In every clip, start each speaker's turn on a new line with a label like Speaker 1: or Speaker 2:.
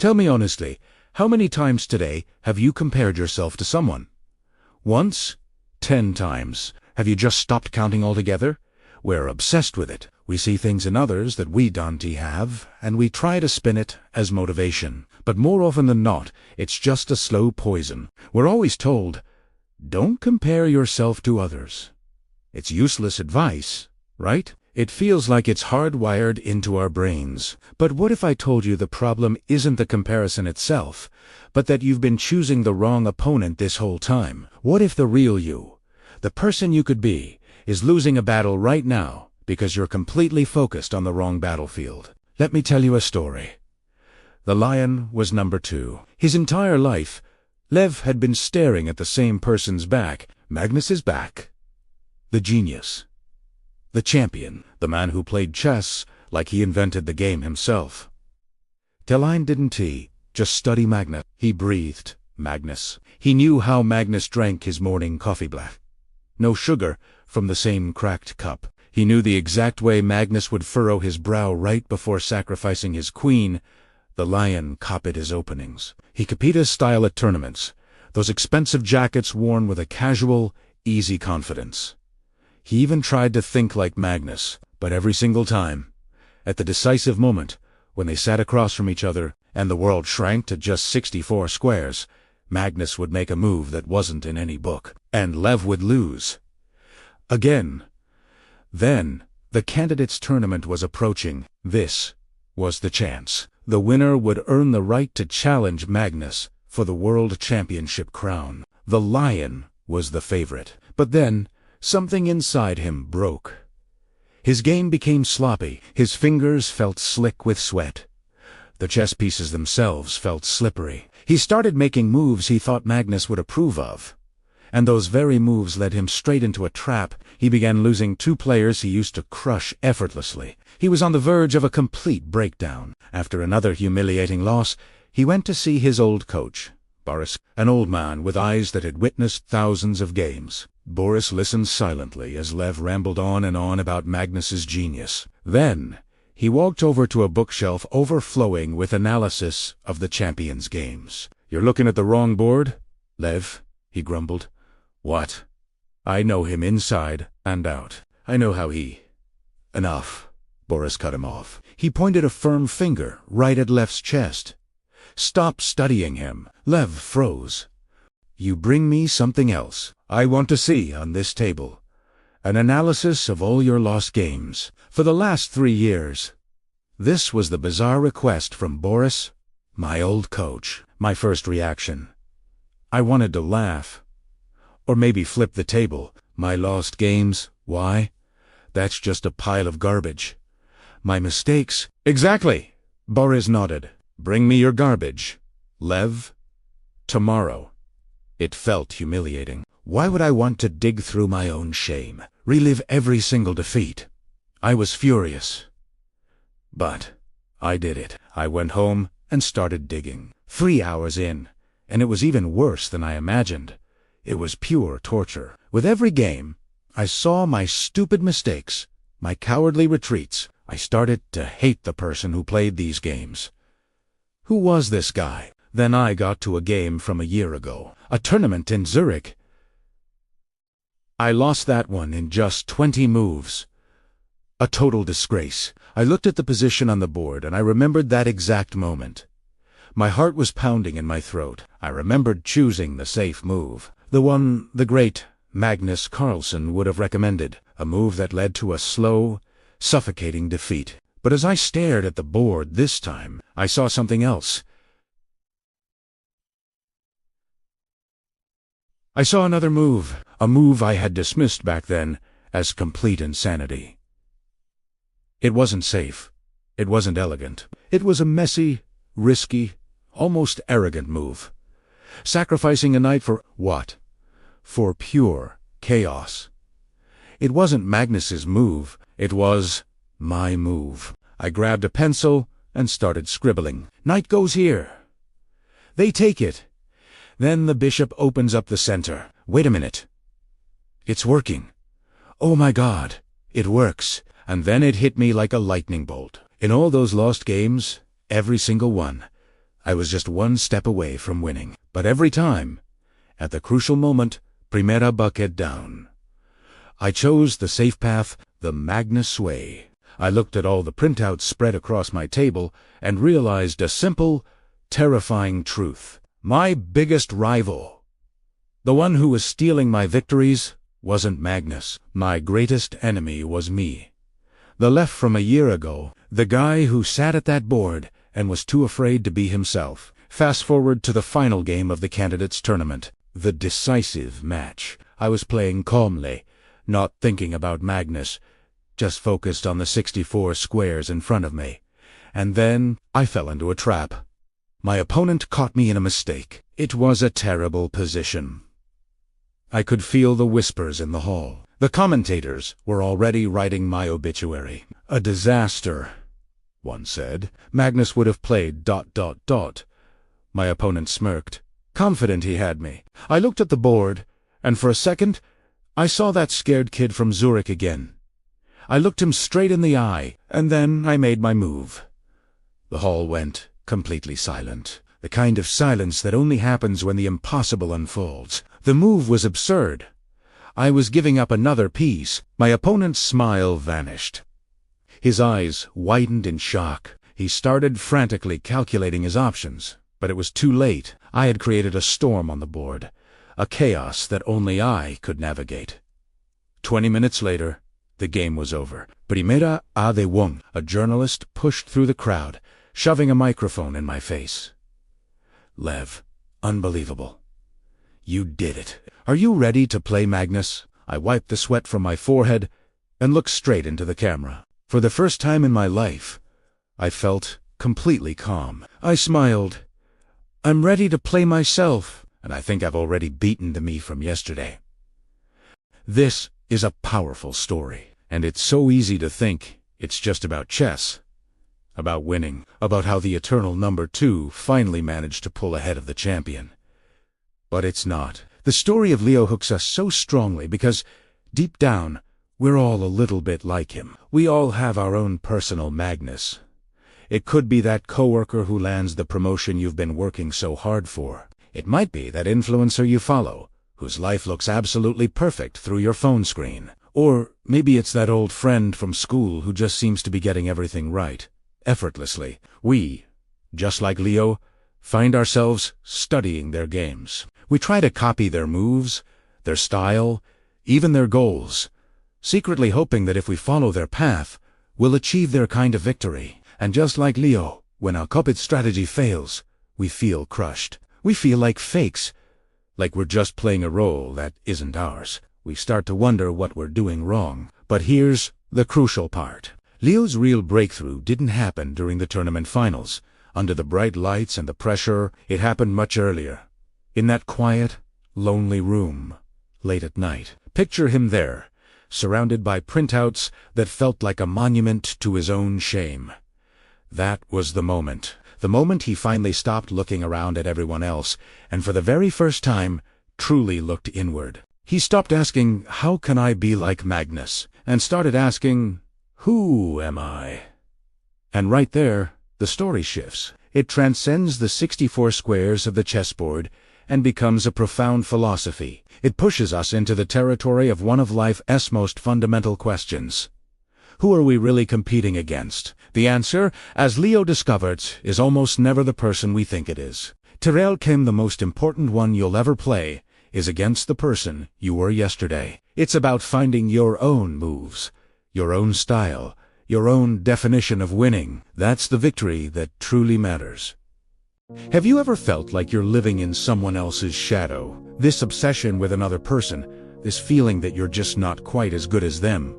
Speaker 1: Tell me honestly, how many times today have you compared yourself to someone? Once? 10 times. Have you just stopped counting altogether? We're obsessed with it. We see things in others that we don't have, and we try to spin it as motivation. But more often than not, it's just a slow poison. We're always told, don't compare yourself to others. It's useless advice, right? It feels like it's hardwired into our brains. But what if I told you the problem isn't the comparison itself, but that you've been choosing the wrong opponent this whole time? What if the real you, the person you could be, is losing a battle right now because you're completely focused on the wrong battlefield? Let me tell you a story. The lion was number 2. His entire life, Lev had been staring at the same person's back, Magnus's back. The genius. The champion. The man who played chess like he invented the game himself. The lion didn't he just study Magnus. He breathed Magnus. He knew how Magnus drank his morning coffee black. No sugar from the same cracked cup. He knew the exact way Magnus would furrow his brow right before sacrificing his queen. The lion copied his openings. He copied his style at tournaments, those expensive jackets worn with a casual, easy confidence. He even tried to think like Magnus, but every single time, at the decisive moment, when they sat across from each other and the world shrank to just 64 squares, Magnus would make a move that wasn't in any book, and Lev would lose. Again. Then, the candidates' tournament was approaching. This was the chance. The winner would earn the right to challenge Magnus for the world championship crown. The lion was the favorite. But then, something inside him broke. His game became sloppy. His fingers felt slick with sweat. The chess pieces themselves felt slippery. He started making moves he thought Magnus would approve of. And those very moves led him straight into a trap. He began losing 2 players he used to crush effortlessly. He was on the verge of a complete breakdown. After another humiliating loss, he went to see his old coach, Boris, an old man with eyes that had witnessed thousands of games. Boris listened silently as Lev rambled on and on about Magnus's genius. Then, he walked over to a bookshelf overflowing with analysis of the champions' games. "You're looking at the wrong board, Lev," he grumbled. "What? I know him inside and out. I know how he—" "Enough," Boris cut him off. He pointed a firm finger right at Lev's chest. "Stop studying him." Lev froze. "You bring me something else. I want to see on this table an analysis of all your lost games for the last 3 years. This was the bizarre request from Boris, my old coach. My first reaction. I wanted to laugh. Or maybe flip the table. My lost games, why? That's just a pile of garbage. My mistakes. Exactly, Boris nodded. Bring me your garbage, Lev. Tomorrow. It felt humiliating. Why would I want to dig through my own shame, relive every single defeat? I was furious. But I did it. I went home and started digging. 3 hours in, and it was even worse than I imagined. It was pure torture. With every game, I saw my stupid mistakes, my cowardly retreats. I started to hate the person who played these games. Who was this guy? Then I got to a game from a year ago, a tournament in Zurich. I lost that one in just 20 moves. A total disgrace. I looked at the position on the board and I remembered that exact moment. My heart was pounding in my throat. I remembered choosing the safe move, the one the great Magnus Carlsen would have recommended, a move that led to a slow, suffocating defeat. But as I stared at the board this time, I saw something else. I saw another move, a move I had dismissed back then as complete insanity. It wasn't safe. It wasn't elegant. It was a messy, risky, almost arrogant move. Sacrificing a knight for what? For pure chaos. It wasn't Magnus's move. It was my move. I grabbed a pencil and started scribbling. Knight goes here. They take it. Then the bishop opens up the center. Wait a minute. It's working. Oh my God, it works. And then it hit me like a lightning bolt. In all those lost games, every single one, I was just one step away from winning. But every time, at the crucial moment, primera bucket down. I chose the safe path, the Magnus way. I looked at all the printouts spread across my table and realized a simple, terrifying truth. My biggest rival, the one who was stealing my victories, wasn't Magnus. My greatest enemy was me. The Lef from a year ago, the guy who sat at that board and was too afraid to be himself. Fast forward to the final game of the candidates tournament, the decisive match. I was playing calmly, not thinking about Magnus, just focused on the 64 squares in front of me. And then I fell into a trap. My opponent caught me in a mistake. It was a terrible position. I could feel the whispers in the hall. The commentators were already writing my obituary. A disaster, one said. Magnus would have played ... My opponent smirked, confident he had me. I looked at the board, and for a second, I saw that scared kid from Zurich again. I looked him straight in the eye, and then I made my move. The hall went completely silent. The kind of silence that only happens when the impossible unfolds. The move was absurd. I was giving up another piece. My opponent's smile vanished. His eyes widened in shock. He started frantically calculating his options. But it was too late. I had created a storm on the board, a chaos that only I could navigate. 20 minutes later, the game was over. Primera de won. A journalist pushed through the crowd, shoving a microphone in my face. Lev, unbelievable. You did it. Are you ready to play Magnus? I wiped the sweat from my forehead and looked straight into the camera. For the first time in my life, I felt completely calm. I smiled. I'm ready to play myself, and I think I've already beaten the me from yesterday. This is a powerful story, and it's so easy to think it's just about chess, about winning, about how the eternal number 2 finally managed to pull ahead of the champion. But it's not. The story of Leo hooks us so strongly because, deep down, we're all a little bit like him. We all have our own personal Magnus. It could be that coworker who lands the promotion you've been working so hard for. It might be that influencer you follow, whose life looks absolutely perfect through your phone screen. Or maybe it's that old friend from school who just seems to be getting everything right, effortlessly. We, just like Leo, find ourselves studying their games. We try to copy their moves, their style, even their goals, secretly hoping that if we follow their path, we'll achieve their kind of victory. And just like Leo, when our copied strategy fails, we feel crushed. We feel like fakes, like we're just playing a role that isn't ours. We start to wonder what we're doing wrong. But here's the crucial part. Leo's real breakthrough didn't happen during the tournament finals. Under the bright lights and the pressure, it happened much earlier. In that quiet, lonely room, late at night. Picture him there, surrounded by printouts that felt like a monument to his own shame. That was the moment he finally stopped looking around at everyone else, and for the very first time, truly looked inward. He stopped asking, how can I be like Magnus? And started asking, who am I? And right there, the story shifts. It transcends the 64 squares of the chessboard and becomes a profound philosophy. It pushes us into the territory of one of life's most fundamental questions. Who are we really competing against? The answer, as Leo discovered, is almost never the person we think it is. Terrell came the most important one you'll ever play is against the person you were yesterday. It's about finding your own moves, your own style, your own definition of winning. That's the victory that truly matters. Have you ever felt like you're living in someone else's shadow? This obsession with another person, this feeling that you're just not quite as good as them. ...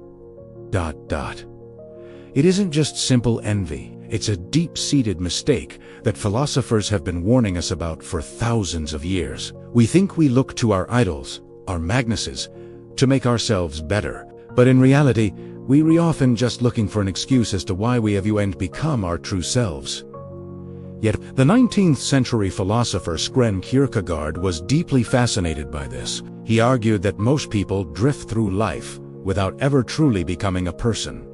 Speaker 1: It isn't just simple envy. It's a deep-seated mistake that philosophers have been warning us about for thousands of years. We think we look to our idols, our Magnuses, to make ourselves better. But in reality, we're often just looking for an excuse as to why we have and become our true selves. Yet, the 19th century philosopher Kierkegaard was deeply fascinated by this. He argued that most people drift through life without ever truly becoming a person.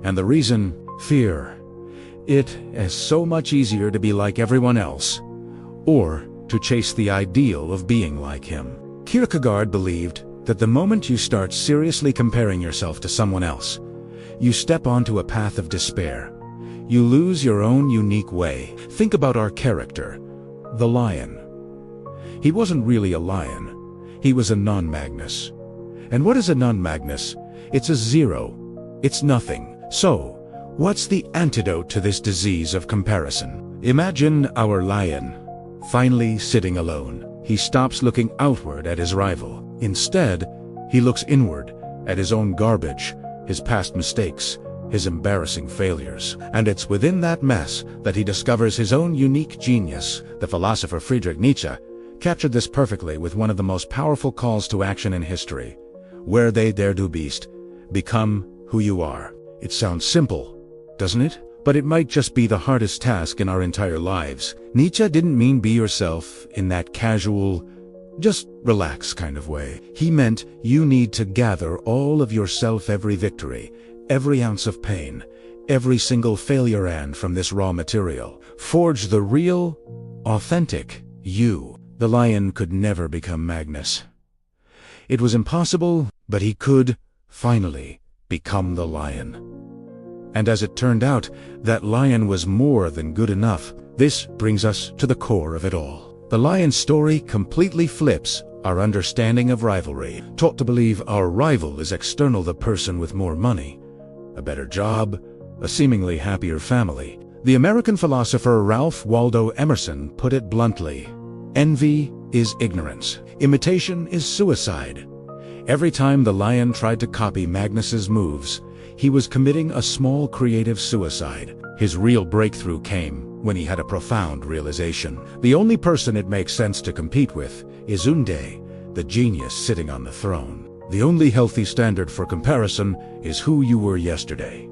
Speaker 1: And the reason? Fear. It is so much easier to be like everyone else, or to chase the ideal of being like him. Kierkegaard believed that the moment you start seriously comparing yourself to someone else, you step onto a path of despair. You lose your own unique way. Think about our character, the lion. He wasn't really a lion. He was a non-Magnus. And what is a non-Magnus? It's a zero. It's nothing. So, what's the antidote to this disease of comparison? Imagine our lion, finally sitting alone. He stops looking outward at his rival. Instead, he looks inward at his own garbage, his past mistakes, his embarrassing failures. And it's within that mess that he discovers his own unique genius. The philosopher Friedrich Nietzsche captured this perfectly with one of the most powerful calls to action in history. Where they dare do beast, become who you are. It sounds simple, doesn't it? But it might just be the hardest task in our entire lives. Nietzsche didn't mean be yourself in that casual, just relax kind of way. He meant you need to gather all of yourself, every victory, every ounce of pain, every single failure, and from this raw material, forge the real, authentic you. The lion could never become Magnus. It was impossible, but he could, finally, become the lion. And as it turned out, that lion was more than good enough. This brings us to the core of it all. The lion's story completely flips our understanding of rivalry. Taught to believe our rival is external, the person with more money, a better job, a seemingly happier family. The American philosopher Ralph Waldo Emerson put it bluntly: envy is ignorance. Imitation is suicide. Every time the lion tried to copy Magnus's moves, he was committing a small creative suicide. His real breakthrough came when he had a profound realization. The only person it makes sense to compete with is Unde, the genius sitting on the throne. The only healthy standard for comparison is who you were yesterday.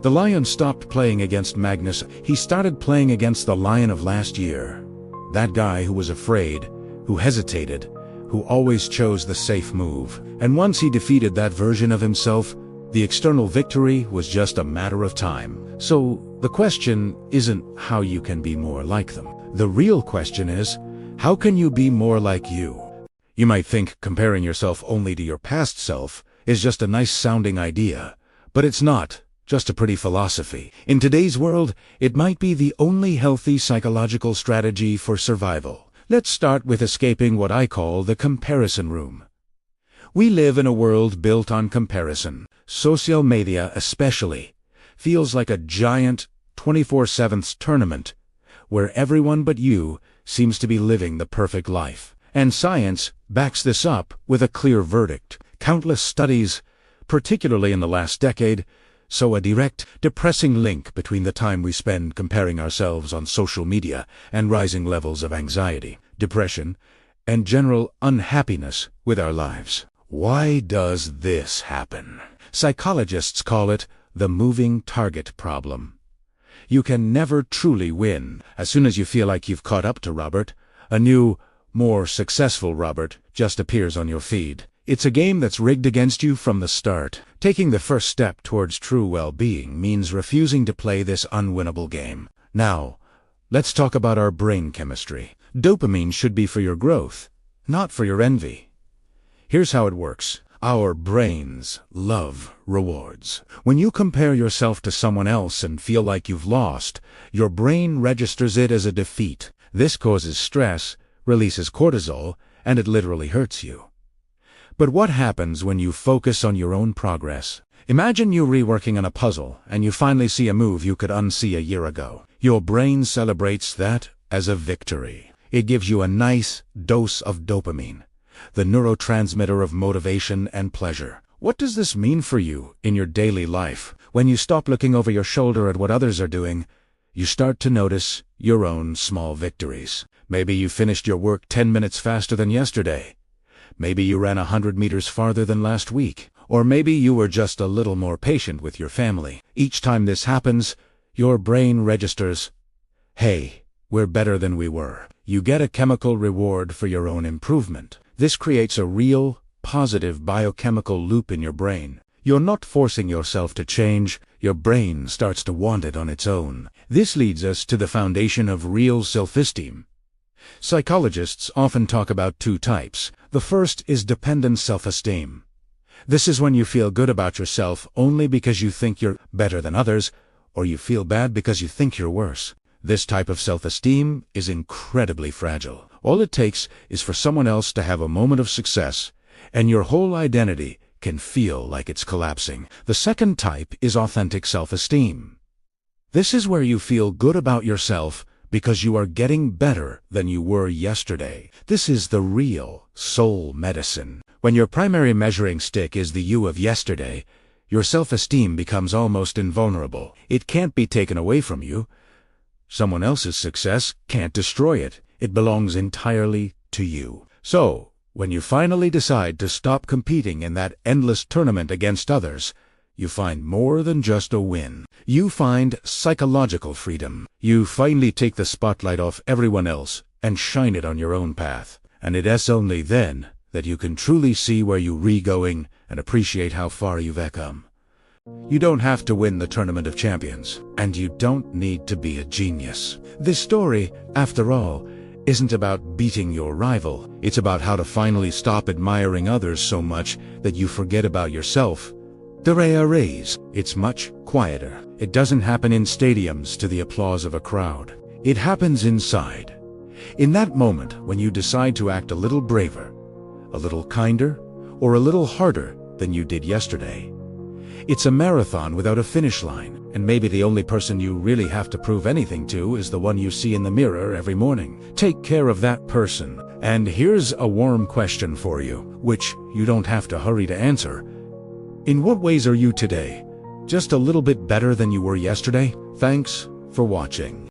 Speaker 1: The lion stopped playing against Magnus. He started playing against the lion of last year. That guy who was afraid, who hesitated, who always chose the safe move. And once he defeated that version of himself, the external victory was just a matter of time. So the question isn't how you can be more like them. The real question is, how can you be more like you? You might think comparing yourself only to your past self is just a nice sounding idea, but it's not just a pretty philosophy. In today's world, it might be the only healthy psychological strategy for survival. Let's start with escaping what I call the comparison room. We live in a world built on comparison. Social media especially feels like a giant 24/7 tournament where everyone but you seems to be living the perfect life. And science backs this up with a clear verdict. Countless studies, particularly in the last decade, show a direct, depressing link between the time we spend comparing ourselves on social media and rising levels of anxiety, depression, and general unhappiness with our lives. Why does this happen? Psychologists call it the moving target problem. You can never truly win. As soon as you feel like you've caught up to Robert, a new, more successful Robert just appears on your feed. It's a game that's rigged against you from the start. Taking the first step towards true well-being means refusing to play this unwinnable game. Now, let's talk about our brain chemistry. Dopamine should be for your growth, not for your envy. Here's how it works. Our brains love rewards. When you compare yourself to someone else and feel like you've lost, your brain registers it as a defeat. This causes stress, releases cortisol, and it literally hurts you. But what happens when you focus on your own progress? Imagine you reworking on a puzzle and you finally see a move you could unsee a year ago. Your brain celebrates that as a victory. It gives you a nice dose of dopamine, the neurotransmitter of motivation and pleasure. What does this mean for you in your daily life? When you stop looking over your shoulder at what others are doing, you start to notice your own small victories. Maybe you finished your work 10 minutes faster than yesterday. Maybe you ran 100 meters farther than last week. Or maybe you were just a little more patient with your family. Each time this happens, your brain registers, hey, we're better than we were. You get a chemical reward for your own improvement. This creates a real, positive biochemical loop in your brain. You're not forcing yourself to change, your brain starts to want it on its own. This leads us to the foundation of real self-esteem. Psychologists often talk about two types. The first is dependent self-esteem. This is when you feel good about yourself only because you think you're better than others, or you feel bad because you think you're worse. This type of self-esteem is incredibly fragile. All it takes is for someone else to have a moment of success, and your whole identity can feel like it's collapsing. The second type is authentic self-esteem. This is where you feel good about yourself because you are getting better than you were yesterday. This is the real soul medicine. When your primary measuring stick is the you of yesterday, your self-esteem becomes almost invulnerable. It can't be taken away from you. Someone else's success can't destroy it. It belongs entirely to you. So, when you finally decide to stop competing in that endless tournament against others, you find more than just a win. You find psychological freedom. You finally take the spotlight off everyone else and shine it on your own path. And it is only then that you can truly see where you're going and appreciate how far you've come. You don't have to win the Tournament of Champions, and you don't need to be a genius. This story, after all, isn't about beating your rival. It's about how to finally stop admiring others so much that you forget about yourself. De Reyes. It's much quieter. It doesn't happen in stadiums to the applause of a crowd. It happens inside. In that moment when you decide to act a little braver, a little kinder, or a little harder than you did yesterday. It's a marathon without a finish line, and maybe the only person you really have to prove anything to is the one you see in the mirror every morning. Take care of that person. And here's a warm question for you, which you don't have to hurry to answer. In what ways are you today just a little bit better than you were yesterday? Thanks for watching.